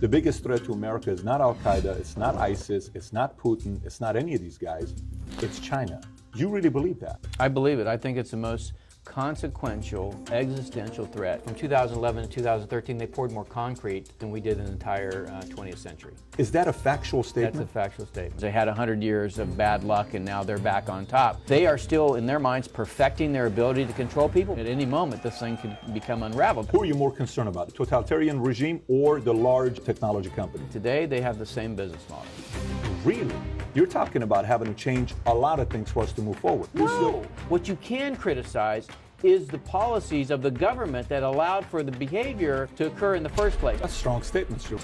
the biggest threat to America is not Al-Qaeda, it's not ISIS, it's not Putin, it's not any of these guys, it's China. You really believe that? I believe it. I think it's the most consequential, existential threat. From 2011 to 2013, they poured more concrete than we did in the entire 20th century. Is that a factual statement? That's a factual statement. They had 100 years of bad luck, and now they're back on top. They are still, in their minds, perfecting their ability to control people. At any moment, this thing could become unraveled. Who are you more concerned about, the totalitarian regime or the large technology company? Today, they have the same business model. Really? You're talking about having to change a lot of things for us to move forward. No. What you can criticize is the policies of the government that allowed for the behavior to occur in the first place. That's strong statements, Joe.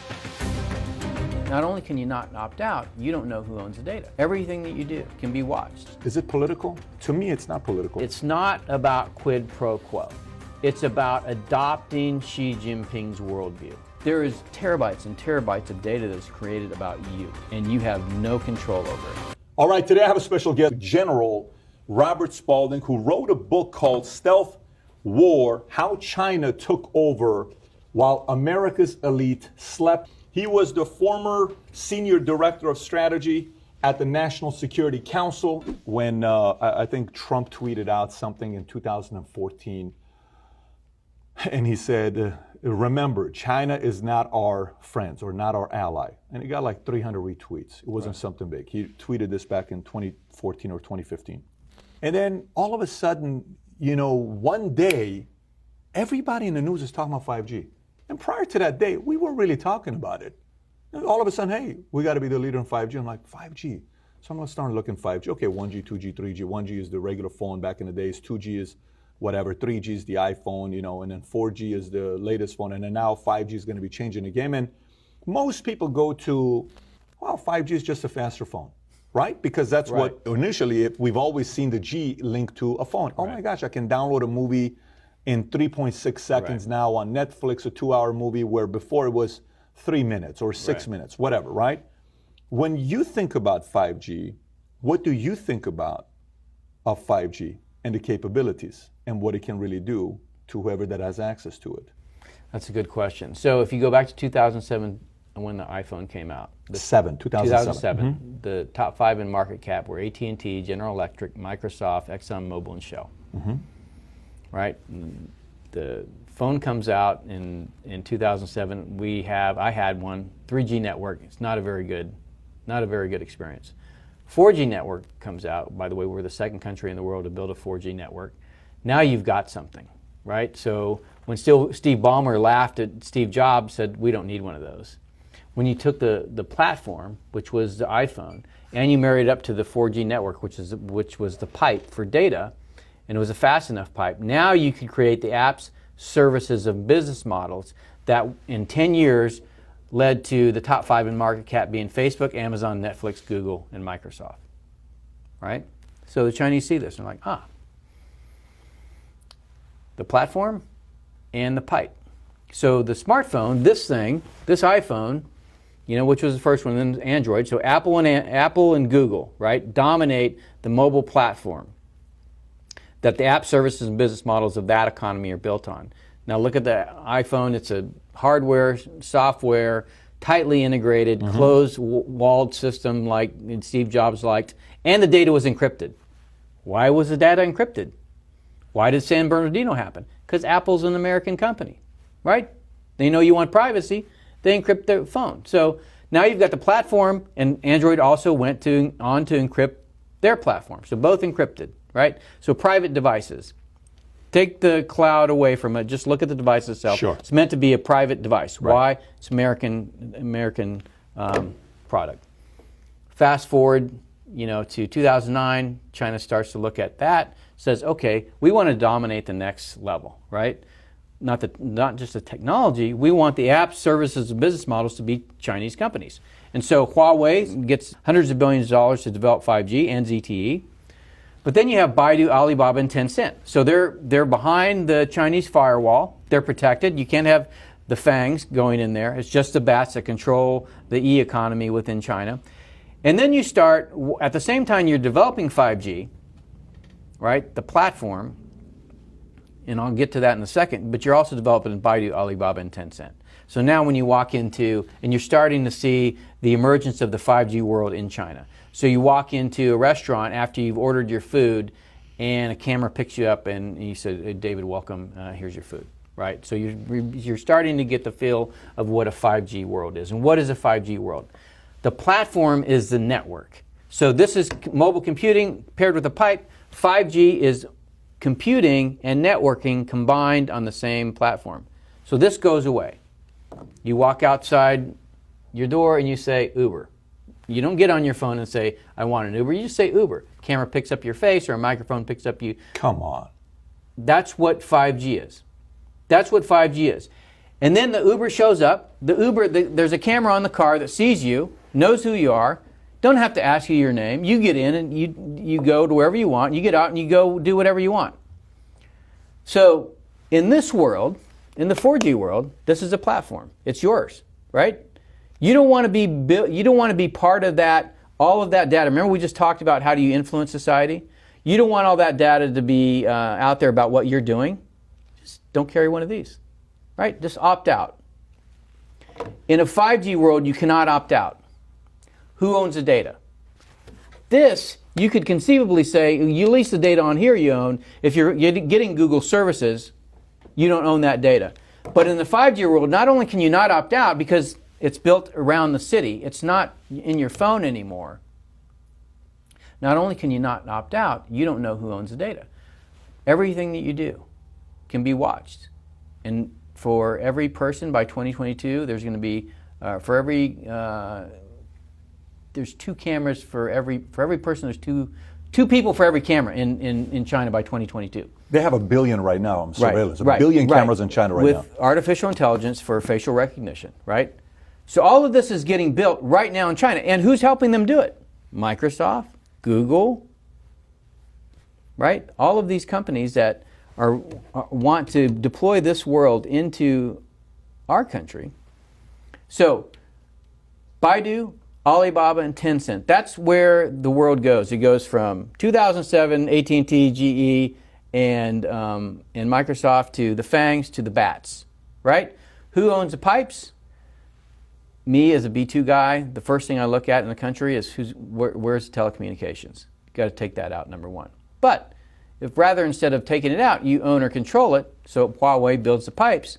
Not only can you not opt out, you don't know who owns the data. Everything that you do can be watched. Is it political? To me, it's not political. It's not about quid pro quo. It's about adopting Xi Jinping's worldview. There is terabytes and terabytes of data that's created about you, and you have no control over it. All right, today I have a special guest, General Robert Spalding, who wrote a book called Stealth War: How China Took Over While America's Elite Slept. He was the former senior director of strategy at the National Security Council when I think Trump tweeted out something in 2014. And he said, remember, China is not our friends or not our ally. And he got like 300 retweets. It wasn't something big. He tweeted this back in 2014 or 2015. And then all of a sudden, one day, everybody in the news is talking about 5G. And prior to that day, we weren't really talking about it. And all of a sudden, hey, we got to be the leader in 5G. I'm like, 5G? So I'm going to start looking at 5G. Okay, 1G, 2G, 3G. 1G is the regular phone back in the days. 2G is whatever. 3G is the iPhone, and then 4G is the latest phone. And then now 5G is going to be changing the game. And most people go to, well, 5G is just a faster phone, right? Because that's what initially, we've always seen the G linked to a phone. Oh my gosh, I can download a movie in 3.6 seconds now on Netflix, a 2-hour movie, where before it was 3 minutes or 6 minutes, whatever, right? When you think about 5G, what do you think about of 5G and the capabilities and what it can really do to whoever that has access to it? That's a good question. So if you go back to 2007, when the iPhone came out. 2007. The top 5 in market cap were AT&T, General Electric, Microsoft, ExxonMobil, and Shell. Right? The phone comes out in 2007. I had one, 3G network. It's not a very good experience. 4G network comes out. By the way, we're the second country in the world to build a 4G network. Now you've got something, right? So when Steve Ballmer laughed at Steve Jobs, said, we don't need one of those. When you took the platform, which was the iPhone, and you married it up to the 4G network, which was the pipe for data, and it was a fast enough pipe, now you could create the apps, services, and business models that in 10 years led to the top 5 in market cap being Facebook, Amazon, Netflix, Google, and Microsoft, right? So the Chinese see this and they're like, the platform and the pipe. So the smartphone, this iPhone, which was the first one, then Android. So Apple and Google, right, dominate the mobile platform that the app services and business models of that economy are built on. Now look at the iPhone. It's a hardware, software, tightly integrated, closed-walled system like Steve Jobs liked, and the data was encrypted. Why was the data encrypted? Why did San Bernardino happen? Because Apple's an American company, right? They know you want privacy. They encrypt their phone. So now you've got the platform, and Android also went on to encrypt their platform. So both encrypted, right? So private devices. Take the cloud away from it. Just look at the device itself. Sure. It's meant to be a private device. Right. Why? It's American product. Fast forward, to 2009. China starts to look at that. Says, okay, we want to dominate the next level, right? Not just the technology. We want the apps, services, and business models to be Chinese companies. And so Huawei gets hundreds of billions of dollars to develop 5G and ZTE. But then you have Baidu, Alibaba, and Tencent. So they're behind the Chinese firewall. They're protected. You can't have the fangs going in there. It's just the bats that control the e-economy within China. And then you start, at the same time you're developing 5G, right, the platform, and I'll get to that in a second, but you're also developing Baidu, Alibaba, and Tencent. So now when you walk into, and you're starting to see the emergence of the 5G world in China. So you walk into a restaurant after you've ordered your food, and a camera picks you up and you say, hey, David, welcome, here's your food, right? So you're starting to get the feel of what a 5G world is. And what is a 5G world? The platform is the network. So this is mobile computing paired with a pipe. 5G is computing and networking combined on the same platform. So this goes away. You walk outside your door and you say Uber. You don't get on your phone and say, I want an Uber. You just say Uber. Camera picks up your face or a microphone picks up you. Come on. That's what 5G is. That's what 5G is. And then the Uber shows up. There's a camera on the car that sees you, knows who you are, don't have to ask you your name. You get in and you go to wherever you want. You get out and you go do whatever you want. So in this world, in the 4G world, this is a platform. It's yours, right? You don't want to be part of that, all of that data. Remember we just talked about how do you influence society? You don't want all that data to be out there about what you're doing. Just don't carry one of these, right? Just opt out. In a 5G world, you cannot opt out. Who owns the data? This, you could conceivably say, you lease the data on here you own. If you're getting Google services, you don't own that data. But in the 5G world, not only can you not opt out because it's built around the city, it's not in your phone anymore. Not only can you not opt out, you don't know who owns the data. Everything that you do can be watched. And for every person by 2022, there's going to be, there's 2 cameras for every person. There's two people for every camera in China by 2022. They have 1 billion right now on surveillance. Right, A billion cameras in China right now. With artificial intelligence for facial recognition, right? So all of this is getting built right now in China. And who's helping them do it? Microsoft, Google, right? All of these companies that want to deploy this world into our country. So Baidu, Alibaba, and Tencent. That's where the world goes. It goes from 2007, AT&T, GE, and Microsoft to the FANGs to the BATs, right? Who owns the pipes? Me as a B2 guy, the first thing I look at in the country is where's telecommunications. You've got to take that out, number one. But if rather instead of taking it out, you own or control it, so Huawei builds the pipes,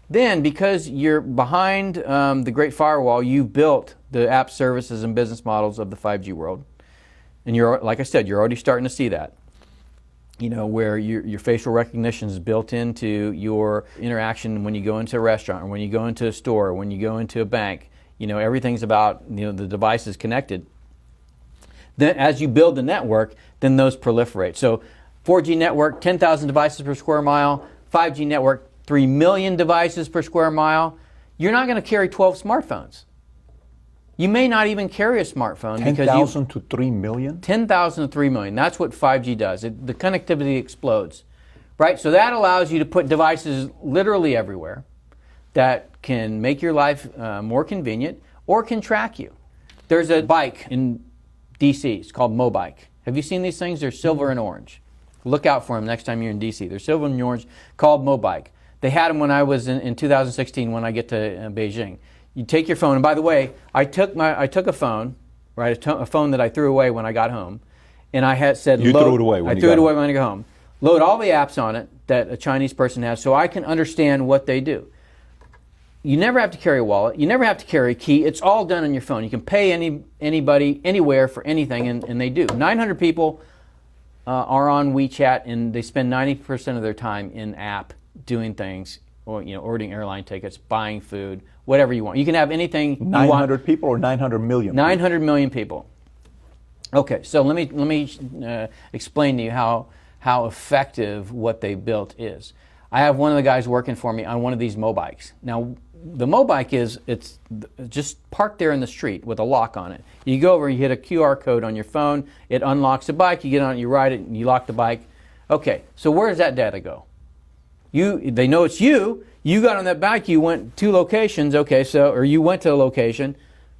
then because you're behind the Great Firewall, you've built the app services and business models of the 5G world. And you're, like I said, you're already starting to see that. You know, where your facial recognition is built into your interaction when you go into a restaurant or when you go into a store or when you go into a bank. You know, everything's about, you know, the device is connected. Then as you build the network, then those proliferate. So 4G network, 10,000 devices per square mile. 5G network, 3 million devices per square mile. You're not going to carry 12 smartphones. You may not even carry a smartphone. 10,000 to 3 million? 10,000 to 3 million. That's what 5G does. The connectivity explodes, right? So that allows you to put devices literally everywhere that can make your life more convenient or can track you. There's a bike in DC. It's called Mobike. Have you seen these things? They're silver and orange. Look out for them next time you're in DC. They're silver and orange, called Mobike. They had them when I was in 2016 when I get to Beijing. You take your phone, and by the way, I took a phone, right, a phone that I threw away when I got home, and I had said, you threw it away when I threw it away when I got home. Load all the apps on it that a Chinese person has, so I can understand what they do. You never have to carry a wallet. You never have to carry a key. It's all done on your phone. You can pay anybody anywhere for anything, and they do. 900 people are on WeChat, and they spend 90% of their time in app doing things. Or, you know, ordering airline tickets, buying food, whatever you want. You can have anything you want. 900 people or 900 million? 900 million people. Okay, so let me explain to you how effective what they built is. I have one of the guys working for me on one of these Mobikes. Now, the Mobike it's just parked there in the street with a lock on it. You go over, you hit a QR code on your phone, it unlocks the bike, you get on it, you ride it, and you lock the bike. Okay, so where does that data go? They know it's you. You got on that bike. You went 2 locations. Okay, or you went to a location,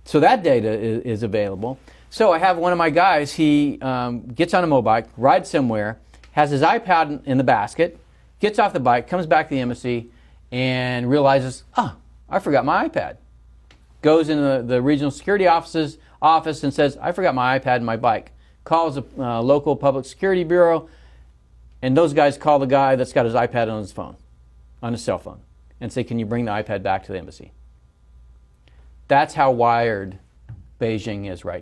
so that data is available. So I have one of my guys. He gets on a Mobike, rides somewhere, has his iPad in the basket, gets off the bike, comes back to the embassy, and realizes, I forgot my iPad. Goes into the regional security office and says, I forgot my iPad and my bike. Calls the local public security bureau, and those guys call the guy that's got his iPad on his phone, on his cell phone, and say, can you bring the iPad back to the embassy? That's how wired Beijing is right